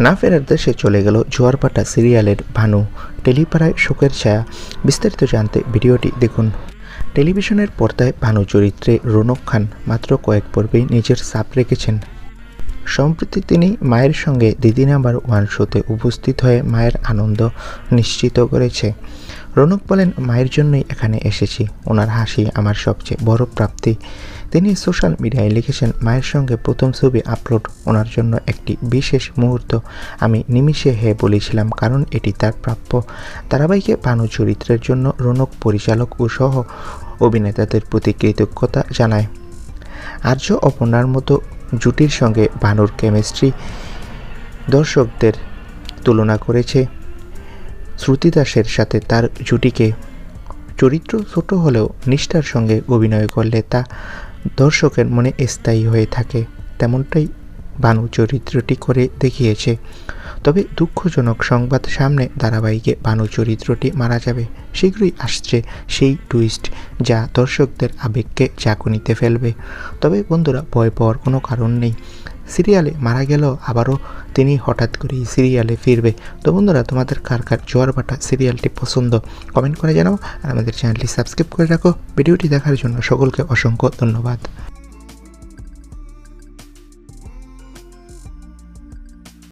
না ফেরার দেশে চলে গেল জোয়ারভাটা সিরিয়ালের ভানু। টেলিপাড়ায় শোকের ছায়া। বিস্তারিত জানতে ভিডিওটি দেখুন। টেলিভিশনের পর্দায় ভানু চরিত্রে রৌনক খান মাত্র কয়েক পর্বেই নিজের ছাপ রেখেছেন। সম্প্রতি তিনি মায়ের সঙ্গে দিদি নাম্বার 1 শোতে উপস্থিত হয়ে মায়ের আনন্দ নিশ্চিত করেছে। রৌনক বলেন, মায়ের জন্যই এখানে এসেছি, ওনার হাসি আমার সবচেয়ে বড় প্রাপ্তি। তিনি সোশ্যাল মিডিয়ায় লিখেছেন, মায়ের সঙ্গে প্রথম ছবি আপলোড ওনার জন্য একটি বিশেষ মুহূর্ত। আমি নিমিষে হ্যাঁ বলেছিলাম, কারণ এটি তার প্রাপ্য। ধারাবাহিকে ভানু চরিত্রের জন্য রৌনক পরিচালক ও সহ অভিনেতাদের প্রতি কৃতজ্ঞতা জানায়। আর্য অপর্ণার মতো জুটির সঙ্গে ভানুর কেমিস্ট্রি দর্শকদের তুলনা করেছে শ্রুতি দাসের সাথে তার জুটিকে। চরিত্র ছোট হলেও নিষ্ঠার সঙ্গে অভিনয় করলে তা দর্শকের মনে স্থায়ী হয়ে থাকে, তেমনটাই ভানু চরিত্রটি করে দেখিয়েছে। তবে দুঃখজনক সংবাদ সামনে, ধারাবাহিকে ভানু চরিত্রটি মারা যাবে। শীঘ্রই আসছে সেই টুইস্ট যা দর্শকদের আবেগকে ঝাঁকুনিতে ফেলবে। তবে বন্ধুরা, ভয় পাওয়ার কোনো কারণ নেই। সিরিয়ালে মারা গেলেও আবারও তিনি হঠাৎ করেই সিরিয়ালে ফিরবে। তো বন্ধুরা, তোমাদের কার কার জোয়ারভাটা সিরিয়ালটি পছন্দ কমেন্ট করে জানাও, আর আমাদের চ্যানেলটি সাবস্ক্রাইব করে রাখো। ভিডিওটি দেখার জন্য সকলকে অসংখ্য ধন্যবাদ।